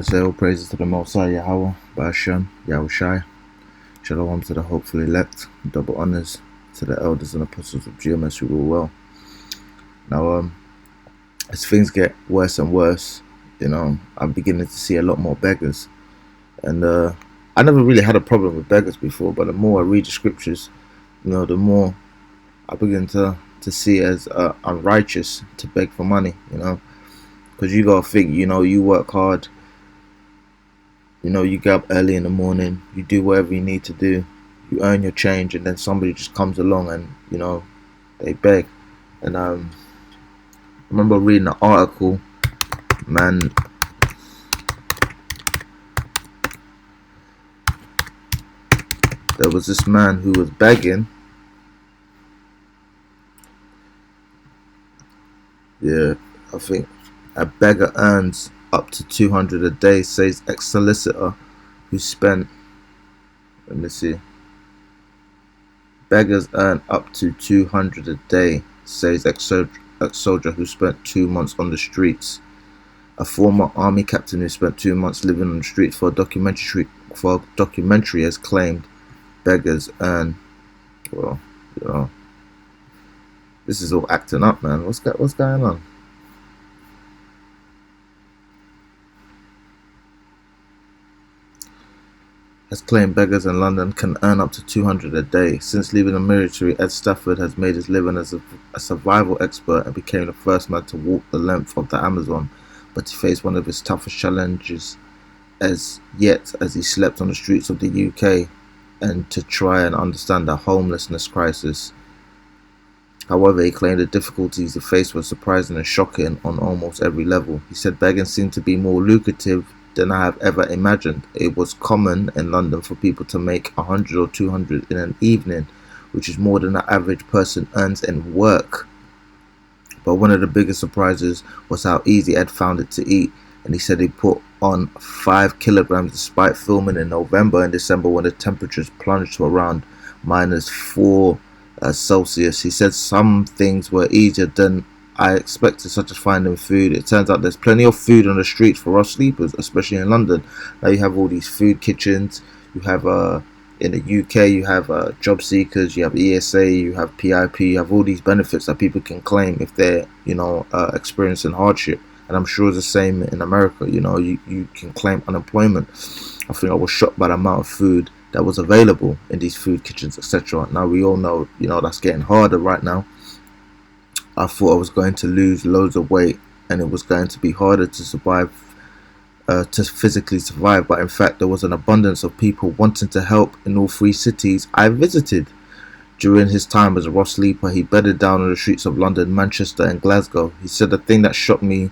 to say all praises to the Most High Yahweh, Ba'ashem, Yahushai, Shalom to the hopefully elect, double honors to the elders and apostles of GMS who rule well. Now, as things get worse and worse, I'm beginning to see a lot more beggars. And I never really had a problem with beggars before, but the more I read the scriptures, the more I begin to see it as unrighteous to beg for money, because you gotta think, you work hard, you get up early in the morning, you do whatever you need to do, you earn your change, and then somebody just comes along and they beg. And I remember reading an article, man. There was this man who was begging. Yeah, I think a beggar earns up to 200 a day, says ex-solicitor who spent, let me see, beggars earn up to 200 a day, says ex-soldier who spent 2 months on the streets. A former army captain who spent 2 months living on the streets for a documentary has claimed beggars earn, well, this is all acting up, man. What's going on? Has claimed beggars in London can earn up to 200 a day. Since leaving the military, Ed Stafford has made his living as a survival expert and became the first man to walk the length of the Amazon. But he faced one of his toughest challenges as he slept on the streets of the UK and to try and understand the homelessness crisis. However, he claimed the difficulties he faced were surprising and shocking on almost every level. He said begging seemed to be more lucrative than I have ever imagined. It was common in London for people to make 100 or 200 in an evening, which is more than the average person earns in work. But one of the biggest surprises was how easy Ed found it to eat, and he said he put on 5 kilograms despite filming in November and December when the temperatures plunged to around -4 Celsius. He said some things were easier than I expected, such as finding food. It turns out there's plenty of food on the streets for us sleepers, especially in London. Now you have all these food kitchens. You have in the UK you have job seekers, you have ESA, you have PIP, you have all these benefits that people can claim if they're experiencing hardship. And I'm sure it's the same in America. You can claim unemployment. I think I was shocked by the amount of food that was available in these food kitchens, etc. Now we all know, that's getting harder right now. I thought I was going to lose loads of weight and it was going to be harder to survive, to physically survive, but in fact there was an abundance of people wanting to help in all 3 cities I visited. During his time as a raw sleeper, he bedded down on the streets of London, Manchester and Glasgow. He said the thing that shocked me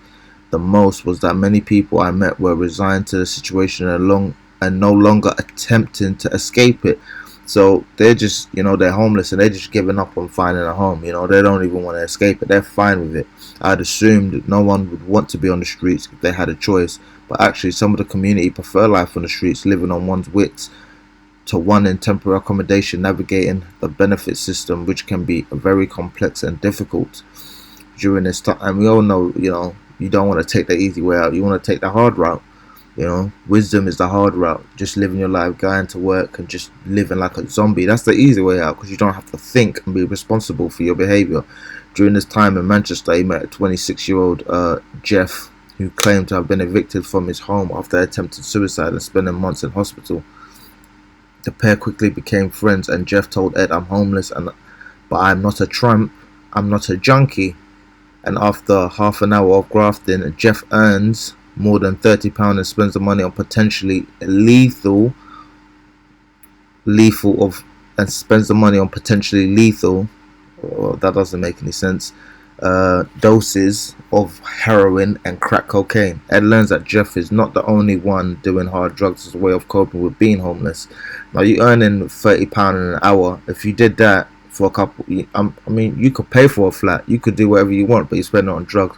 the most was that many people I met were resigned to the situation and no longer attempting to escape it. So they're just, they're homeless and they're just giving up on finding a home. They don't even want to escape it. They're fine with it. I'd assumed that no one would want to be on the streets if they had a choice. But actually, some of the community prefer life on the streets, living on one's wits, to one in temporary accommodation, navigating the benefit system, which can be very complex and difficult during this time. And we all know, you don't want to take the easy way out. You want to take the hard route. Wisdom is the hard route. Just living your life, going to work and just living like a zombie. That's the easy way out because you don't have to think and be responsible for your behavior. During this time in Manchester, he met a 26-year-old Jeff who claimed to have been evicted from his home after attempted suicide and spending months in hospital. The pair quickly became friends and Jeff told Ed, "I'm homeless, but I'm not a tramp. I'm not a junkie." And after half an hour of grafting, Jeff earns more than £30 and spends the money on potentially lethal, or that doesn't make any sense, doses of heroin and crack cocaine. Ed learns that Jeff is not the only one doing hard drugs as a way of coping with being homeless. Now you're earning £30 an hour. If you did that for a couple, you could pay for a flat, you could do whatever you want, but you spend it on drugs.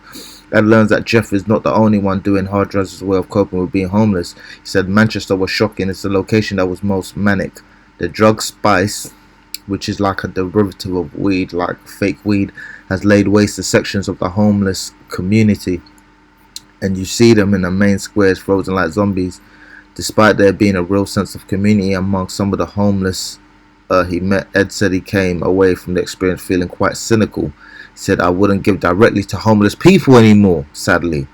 Ed learns that Jeff is not the only one doing hard drugs as a way of coping with being homeless. He said Manchester was shocking. It's the location that was most manic. The drug spice, which is like a derivative of weed, like fake weed, has laid waste to sections of the homeless community. and you see them in the main squares frozen like zombies. Despite there being a real sense of community among some of the homeless he met, Ed said he came away from the experience feeling quite cynical. He said, "I wouldn't give directly to homeless people anymore, sadly.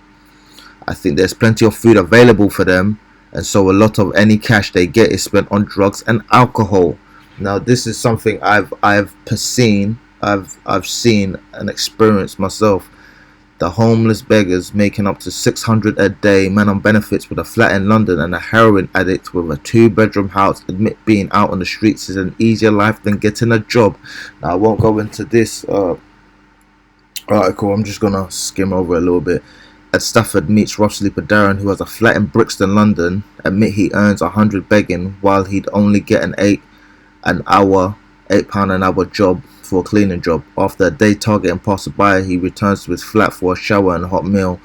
I think there's plenty of food available for them, and so a lot of any cash they get is spent on drugs and alcohol." Now, this is something I've seen, I've seen and experienced myself. The homeless beggars making up to 600 a day, man on benefits with a flat in London, and a heroin addict with a 2-bedroom house admit being out on the streets is an easier life than getting a job. Now, I won't go into this article, I'm just gonna skim over a little bit. At Stafford meets rough sleeper Darren, who has a flat in Brixton, London, admit he earns 100 begging while he'd only get an £8 an hour job for a cleaning job. After a day targeting passerby, he returns to his flat for a shower and a hot meal.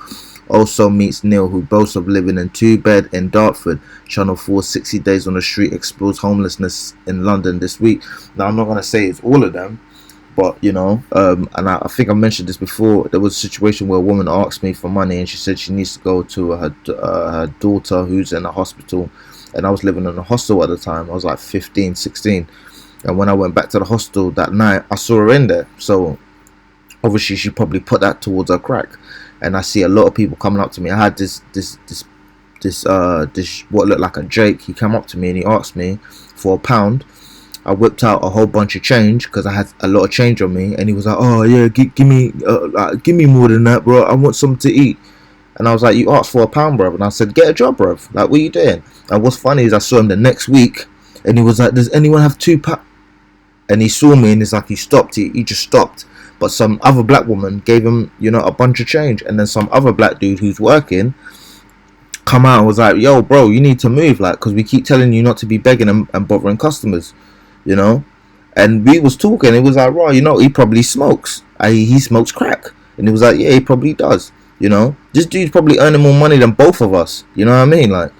Also meets Neil, who boasts of living in 2-bed in Dartford. Channel 4's 60 Days on the Street explores homelessness in London this week. Now, I'm not going to say it's all of them, but and I think I mentioned this before. There was a situation where a woman asked me for money, and she said she needs to go to her daughter who's in a hospital, and I was living in a hostel at the time. I was like 15, 16. And when I went back to the hostel that night, I saw her in there. So obviously she probably put that towards her crack. And I see a lot of people coming up to me. I had this what looked like a Jake. He came up to me and he asked me for £1. I whipped out a whole bunch of change because I had a lot of change on me. And he was like, "Oh yeah, give me more than that, bro. I want something to eat." And I was like, "You asked for £1, bro." And I said, "Get a job, bro. Like, what are you doing?" And what's funny is I saw him the next week, and he was like, "Does anyone have £2?" And he saw me and it's like he stopped. He just stopped. But some other black woman gave him, a bunch of change. And then some other black dude who's working come out and was like, "Yo, bro, you need to move, like, because we keep telling you not to be begging and bothering customers, And we was talking. It was like, "Right, he probably smokes. He smokes crack." And it was like, "Yeah, he probably does. This dude's probably earning more money than both of us. You know what I mean? Like."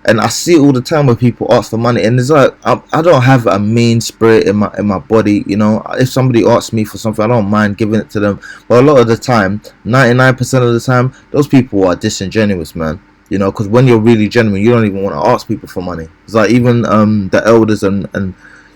And I see it all the time where people ask for money, and it's like I don't have a mean spirit in my body, If somebody asks me for something, I don't mind giving it to them. But a lot of the time, 99% of the time, those people are disingenuous, man. Because when you're really genuine, you don't even want to ask people for money. It's like even the elders and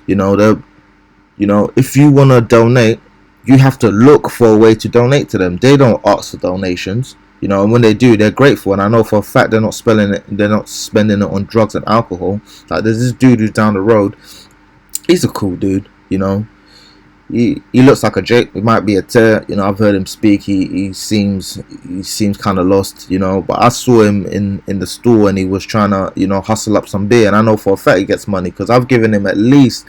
if you want to donate, you have to look for a way to donate to them. They don't ask for donations. And when they do, they're grateful. And I know for a fact they're not spending it on drugs and alcohol. Like, there's this dude who's down the road. He's a cool dude. He looks like a Jake. He might be a tear. I've heard him speak. He seems kind of lost. But I saw him in the store, and he was trying to hustle up some beer. And I know for a fact he gets money, because I've given him at least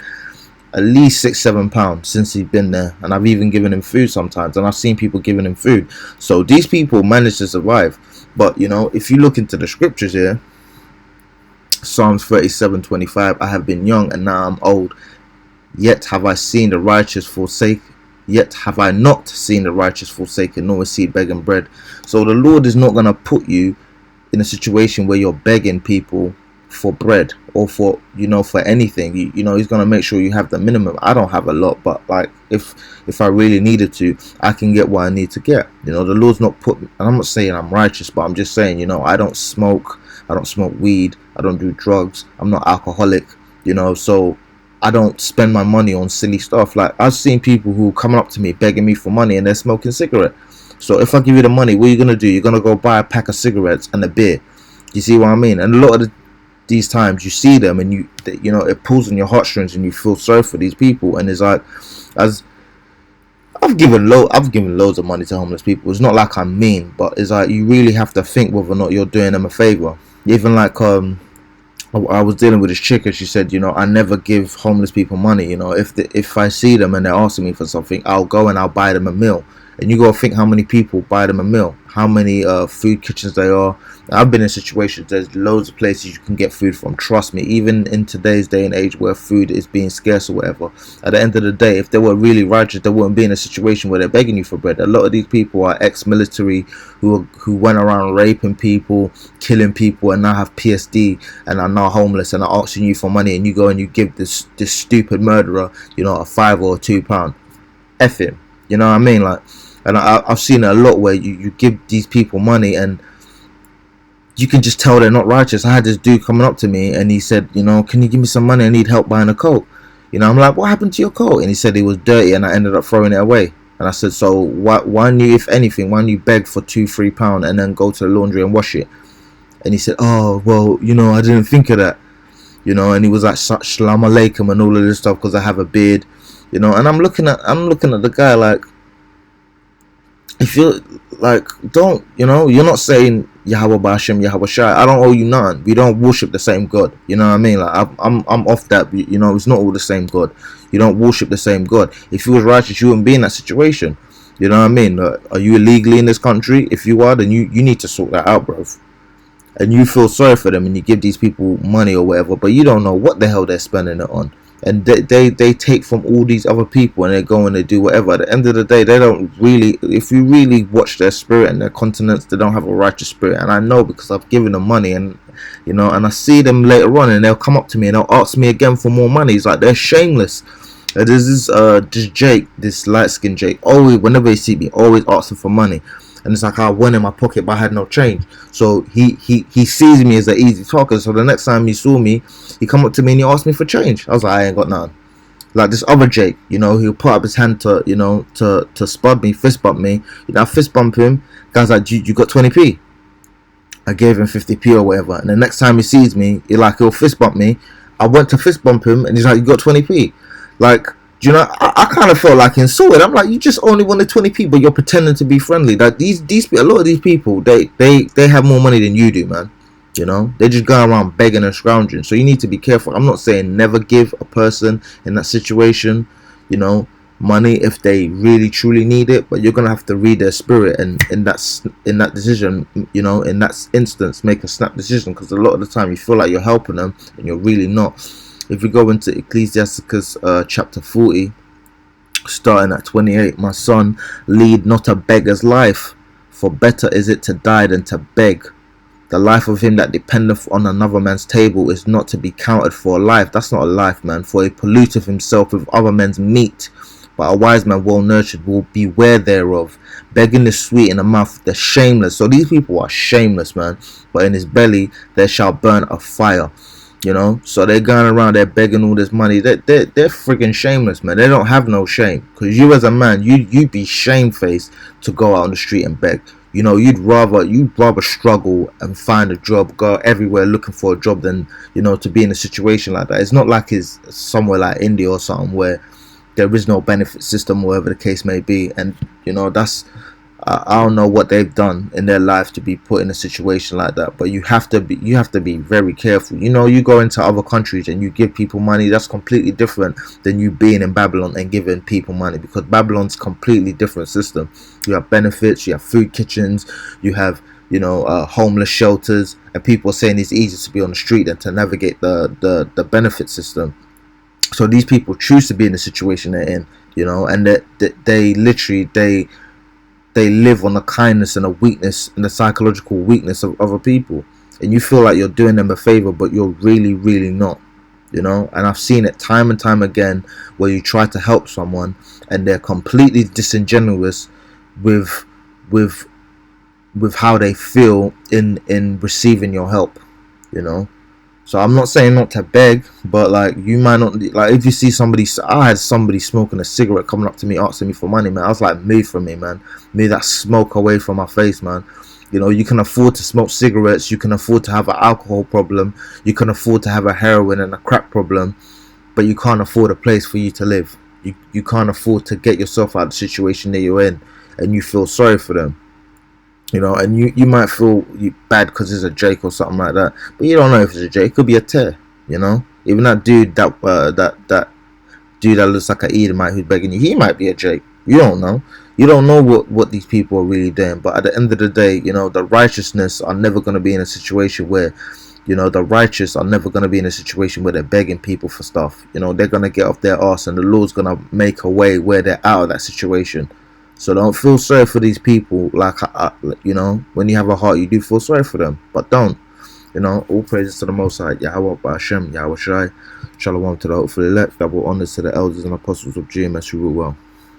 £6-7 since he's been there, and I've even given him food sometimes, and I've seen people giving him food. So these people manage to survive. But if you look into the scriptures here, Psalms 37:25, "I have been young and now I'm old, yet have I seen the righteous forsake, yet have I not seen the righteous forsaken, nor a seed begging bread." So the Lord is not going to put you in a situation where you're begging people for bread or for anything. He's gonna make sure you have the minimum. I don't have a lot, but like if I really needed to, I can get what I need to get. The Lord's not put, and I'm not saying I'm righteous, but I'm just saying, I don't smoke weed, I don't do drugs, I'm not alcoholic, so I don't spend my money on silly stuff. Like, I've seen people who coming up to me begging me for money and they're smoking cigarette. So if I give you the money, what are you gonna do? You're gonna go buy a pack of cigarettes and a beer. You see what I mean? And a lot of these times you see them, and it pulls on your heartstrings, and you feel sorry for these people. And it's like, as I've given loads of money to homeless people. It's not like I'm mean, but it's like you really have to think whether or not you're doing them a favor. Even like I was dealing with this chick, and she said, "I never give homeless people money. If I see them and they're asking me for something, I'll go and I'll buy them a meal." And you gotta think how many people buy them a meal, how many food kitchens there are. I've been in situations, there's loads of places you can get food from, trust me, even in today's day and age where food is being scarce or whatever. At the end of the day, if they were really righteous, they wouldn't be in a situation where they're begging you for bread. A lot of these people are ex-military who went around raping people, killing people, and now have PSD and are now homeless and are asking you for money, and you go and you give this stupid murderer, a £5 or £2. F him. You know what I mean? Like, And I've seen it a lot where you give these people money and you can just tell they're not righteous. I had this dude coming up to me and he said, can you give me some money? I need help buying a coat. I'm like, what happened to your coat? And he said it was dirty and I ended up throwing it away. And I said, so why don't you, if anything, why don't you beg for £2-3 and then go to the laundry and wash it? And he said, oh, well, I didn't think of that. And he was like, Shalom Alaikum and all of this stuff because I have a beard. And I'm looking at the guy like, if you're like, don't, you're not saying Yahweh Ba'ashem, Yahweh Shai. I don't owe you none. We don't worship the same God. You know what I mean? Like I'm off that. It's not all the same God. You don't worship the same God. If you was righteous, you wouldn't be in that situation. You know what I mean? Are you illegally in this country? If you are, then you need to sort that out, bro. And you feel sorry for them and you give these people money or whatever, but you don't know what the hell they're spending it on. And they take from all these other people and they go and they do whatever. At the end of the day, they don't really, if you really watch their spirit and their continence, they don't have a righteous spirit. And I know because I've given them money and and I see them later on and they'll come up to me and they'll ask me again for more money. It's like they're shameless. There's this Jake, this light-skinned Jake, always, whenever he see me, always asking for money. And it's like I went in my pocket but I had no change. So he sees me as an easy talker. So the next time he saw me, he come up to me and he asked me for change. I was like, I ain't got none. Like this other Jake, he'll put up his hand to to spud me, fist bump me. I fist bump him. Guy's like, you got 20p? I gave him 50p or whatever. And the next time he sees me, he'll fist bump me. I went to fist bump him and he's like, you got 20p? Like, I kind of felt like insulted. I'm like, you just only wanted 20p, but you're pretending to be friendly. Like these a lot of these people, they have more money than you do, man. They just go around begging and scrounging. So you need to be careful. I'm not saying never give a person in that situation, money if they really truly need it, but you're gonna have to read their spirit and in that decision, in that instance, make a snap decision, because a lot of the time you feel like you're helping them and you're really not. If we go into Ecclesiasticus chapter 40, starting at 28, my son, lead not a beggar's life, for better is it to die than to beg. The life of him that dependeth on another man's table is not to be counted for a life. That's not a life, man. For he polluteth himself with other men's meat. But a wise man well nurtured will beware thereof. Begging is sweet in the mouth, they're shameless. So these people are shameless, man. But in his belly there shall burn a fire. So they're going around, they're begging all this money. They're freaking shameless, man. They don't have no shame. Because you as a man, you'd be shamefaced to go out on the street and beg. You'd rather struggle and find a job, go everywhere looking for a job than, to be in a situation like that. It's not like it's somewhere like India or something where there is no benefit system, whatever the case may be. And, I don't know what they've done in their life to be put in a situation like that, but you have to be very careful. You go into other countries and you give people money, that's completely different than you being in Babylon and giving people money, because Babylon's completely different system. You have benefits, you have food kitchens, you have homeless shelters, and people are saying it's easier to be on the street than to navigate the benefit system. So these people choose to be in the situation they're in, and they literally they live on the kindness and the weakness and the psychological weakness of other people, and you feel like you're doing them a favor, but you're really not. And I've seen it time and time again where you try to help someone and they're completely disingenuous with how they feel in receiving your help. So I'm not saying not to beg, but like you might not, like if you see somebody, I had somebody smoking a cigarette coming up to me asking me for money, man. I was like, move from me, man. Move that smoke away from my face, man. You can afford to smoke cigarettes, you can afford to have an alcohol problem, you can afford to have a heroin and a crack problem, but you can't afford a place for you to live. You can't afford to get yourself out of the situation that you're in, and you feel sorry for them. And you might feel bad because it's a Jake or something like that, but you don't know if it's a Jake. It could be a tear. Even that dude that dude that looks like an Edomite who's begging you, he might be a Jake. You don't know. You don't know what these people are really doing. But at the end of the day, the righteousness are never going to be in a situation where, the righteous are never going to be in a situation where they're begging people for stuff. They're going to get off their arse, and the Lord's going to make a way where they're out of that situation. So don't feel sorry for these people. Like, when you have a heart, you do feel sorry for them. But don't. All praises to the Most High. Yahweh Ba'ashem, Yahweh Shai. Shalom to the hopefully elect. Double honors to the elders and apostles of GMS who rule well.